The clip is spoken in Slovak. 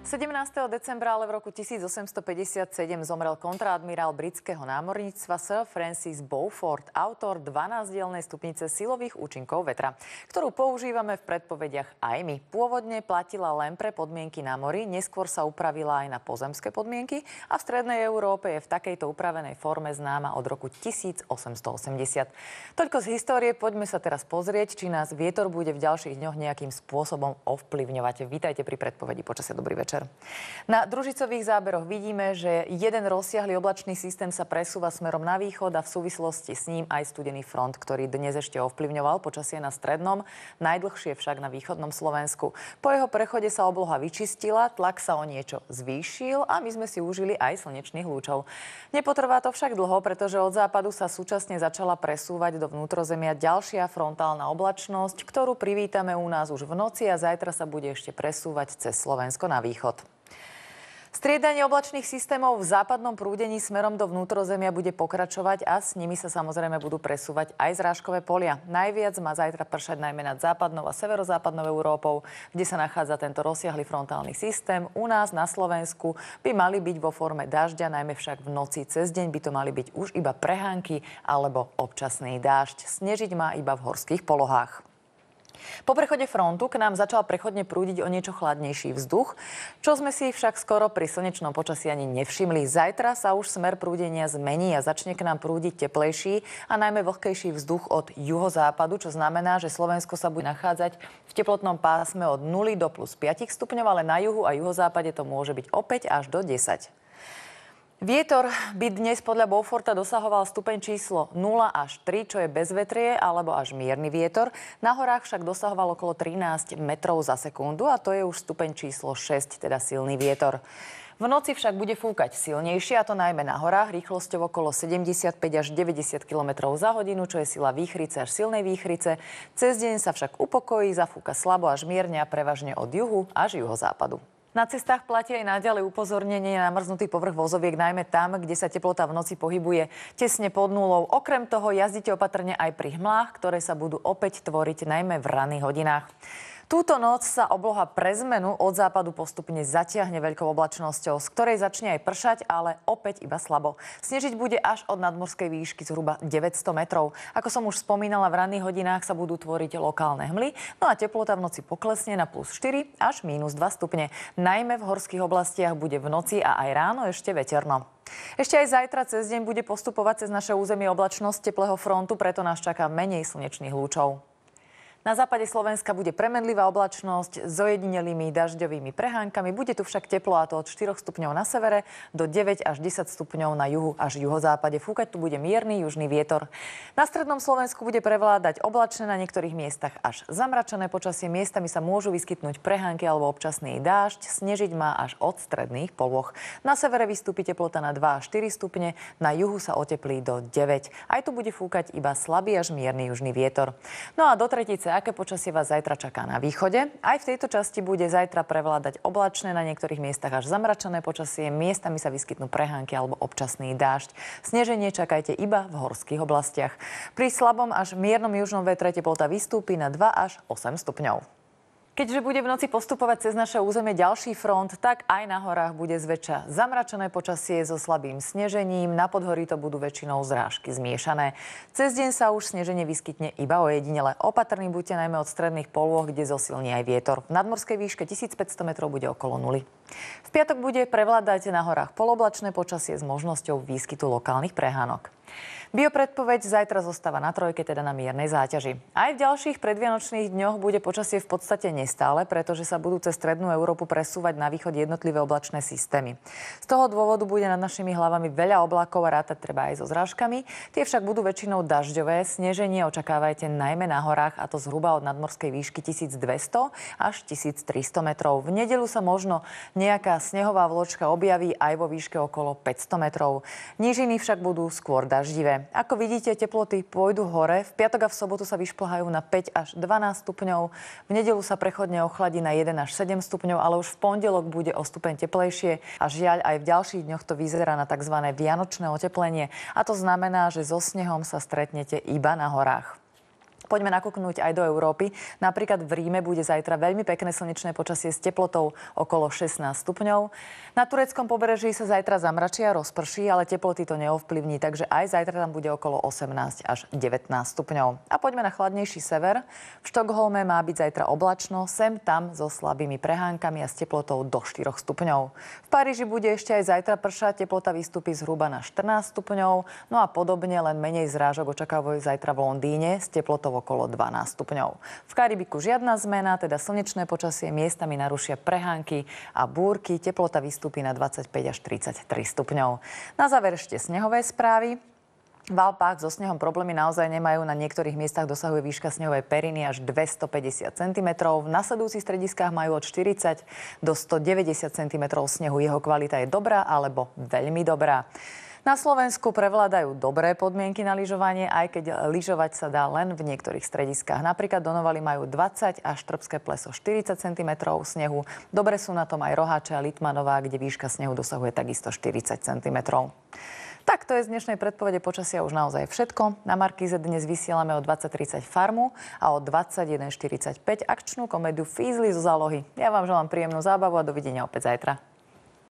17. decembra ale v roku 1857 zomrel kontraadmirál britského námorníctva Sir Francis Beaufort, autor 12-dielnej stupnice silových účinkov vetra, ktorú používame v predpovediach aj my. Pôvodne platila len pre podmienky na mori, neskôr sa upravila aj na pozemské podmienky a v strednej Európe je v takejto upravenej forme známa od roku 1880. Toľko z histórie, poďme sa teraz pozrieť, či nás vietor bude v ďalších dňoch nejakým spôsobom ovplyvňovať. Vítajte pri predpovedi počasia. Dobrý večer. Na družicových záberoch vidíme, že jeden rozsiahly oblačný systém sa presúva smerom na východ a v súvislosti s ním aj studený front, ktorý dnes ešte ovplyvňoval počasie na strednom, najdlhšie však na východnom Slovensku. Po jeho prechode sa obloha vyčistila, tlak sa o niečo zvýšil a my sme si užili aj slnečných lúčov. Nepotrvá to však dlho, pretože od západu sa súčasne začala presúvať do vnútrozemia ďalšia frontálna oblačnosť, ktorú privítame u nás už v noci a zajtra sa bude ešte presúvať cez Slovensko na východ. Striedanie oblačných systémov v západnom prúdení smerom do vnútrozemia bude pokračovať a s nimi sa samozrejme budú presúvať aj zrážkové polia. Najviac má zajtra pršať najmä nad západnou a severozápadnou Európou, kde sa nachádza tento rozsiahly frontálny systém. U nás na Slovensku by mali byť vo forme dažďa, najmä však v noci cez deň by to mali byť už iba prehánky alebo občasný dážď. Snežiť má iba v horských polohách. Po prechode frontu k nám začal prechodne prúdiť o niečo chladnejší vzduch, čo sme si však skoro pri slnečnom počasí ani nevšimli. Zajtra sa už smer prúdenia zmení a začne k nám prúdiť teplejší a najmä vlhkejší vzduch od juhozápadu, čo znamená, že Slovensko sa bude nachádzať v teplotnom pásme od 0 do plus 5 stupňov, ale na juhu a juhozápade to môže byť opäť až do 10. Vietor by dnes podľa Beauforta dosahoval stupeň číslo 0 až 3, čo je bezvetrie alebo až mierny vietor. Na horách však dosahoval okolo 13 metrov za sekundu a to je už stupeň číslo 6, teda silný vietor. V noci však bude fúkať silnejšie, a to najmä na horách, rýchlosťou okolo 75 až 90 km za hodinu, čo je sila výchrice až silnej výchrice. Cez deň sa však upokojí, zafúka slabo až mierne a prevažne od juhu až juhozápadu. Na cestách platí aj naďalej upozornenie na mrznutý povrch vozoviek, najmä tam, kde sa teplota v noci pohybuje tesne pod nulou. Okrem toho jazdite opatrne aj pri hmlách, ktoré sa budú opäť tvoriť najmä v ranných hodinách. Túto noc sa obloha pre zmenu od západu postupne zatiahne veľkou oblačnosťou, z ktorej začne aj pršať, ale opäť iba slabo. Snežiť bude až od nadmorskej výšky zhruba 900 metrov. Ako som už spomínala, v ranných hodinách sa budú tvoriť lokálne hmly, no a teplota v noci poklesne na plus 4 až minus 2 stupne. Najmä v horských oblastiach bude v noci a aj ráno ešte veterno. Ešte aj zajtra cez deň bude postupovať cez naše územie oblačnosť teplého frontu, preto nás čaká menej slnečných lúčov. Na západe Slovenska bude premenlivá oblačnosť s ojedinelými dažďovými prehánkami. Bude tu však teplo, a to od 4 stupňov na severe do 9 až 10 stupňov na juhu až juhozápade. Fúkať tu bude mierny južný vietor. Na strednom Slovensku bude prevládať oblačné, na niektorých miestach až zamračené počasie. Miestami sa môžu vyskytnúť prehánky alebo občasný dážď. Snežiť má až od stredných polôch. Na severe vystúpi teplota na 2 až 4 stupne, na juhu sa oteplí do 9. Aj tu bude fúkať iba slabý až mierny južný vietor. No a do tretice, aké počasie vás zajtra čaká na východe? Aj v tejto časti bude zajtra prevládať oblačné, na niektorých miestach až zamračené počasie. Miestami sa vyskytnú prehánky alebo občasný dážď. Sneženie čakajte iba v horských oblastiach. Pri slabom až miernom južnom vetre teplota vystúpi na 2 až 8 stupňov. Keďže bude v noci postupovať cez naše územie ďalší front, tak aj na horách bude zväčša zamračené počasie so slabým snežením. Na podhorí to budú väčšinou zrážky zmiešané. Cez deň sa už sneženie vyskytne iba ojedinele. Opatrní buďte najmä od stredných polôch, kde zosilní aj vietor. V nadmorskej výške 1500 metrov bude okolo nuly. V piatok bude prevládať na horách poloblačné počasie s možnosťou výskytu lokálnych prehánok. Biopredpoveď zajtra zostáva na trojke, teda na miernej záťaži. Aj v ďalších predvianočných dňoch bude počasie v podstate nestále, pretože sa budú cez strednú Európu presúvať na východ jednotlivé oblačné systémy. Z toho dôvodu bude nad našimi hlavami veľa oblákov a rátať treba aj so zrážkami. Tie však budú väčšinou dažďové. Sneženie očakávajte najmä na horách, a to zhruba od nadmorskej výšky 1200 až 1300 metrov. V nedeľu sa možno nejaká snehová vločka objaví aj vo výške okolo 500 metrov. Nížiny však budú skôr daždivé. Ako vidíte, teploty pôjdu hore. V piatok a v sobotu sa vyšplhajú na 5 až 12 stupňov. V nedeľu sa prechodne ochladí na 1 až 7 stupňov, ale už v pondelok bude o stupeň teplejšie a žiaľ aj v ďalších dňoch to vyzerá na tzv. Vianočné oteplenie. A to znamená, že so snehom sa stretnete iba na horách. Poďme nakúknúť aj do Európy. Napríklad v Ríme bude zajtra veľmi pekné slnečné počasie s teplotou okolo 16 stupňov. Na tureckom pobreží sa zajtra zamračia, rozprší, ale teploty to neovplyvní, takže aj zajtra tam bude okolo 18 až 19 stupňov. A poďme na chladnejší sever. V Štokholme má byť zajtra oblačno, sem tam so slabými prehánkami a s teplotou do 4 stupňov. V Paríži bude ešte aj zajtra pršať, teplota vystúpi zhruba na 14 stupňov, no a podobne len menej zrážok očakávajú zajtra v Londýne s teplotou okolo 12 stupňov. V Karibiku žiadna zmena, teda slnečné počasie miestami narušia prehánky a búrky. Teplota vystúpi na 25 až 33 stupňov. Na záver ešte snehové správy. V Alpách so snehom problémy naozaj nemajú. Na niektorých miestach dosahuje výška snehovej periny až 250 cm. V nasledujúcich strediskách majú od 40 do 190 cm snehu. Jeho kvalita je dobrá alebo veľmi dobrá. Na Slovensku prevládajú dobré podmienky na lyžovanie, aj keď lyžovať sa dá len v niektorých strediskách. Napríklad Donovali majú 20 a Štrbské pleso 40 cm snehu. Dobre sú na tom aj Roháče a Litmanová, kde výška snehu dosahuje takisto 40 cm. Tak to je z dnešnej predpovede počasia už naozaj všetko. Na Markíze dnes vysielame o 20:30 Farmu a o 21:45 akčnú komédiu Fízly zo zálohy. Ja vám želám príjemnú zábavu a dovidenia opäť zajtra.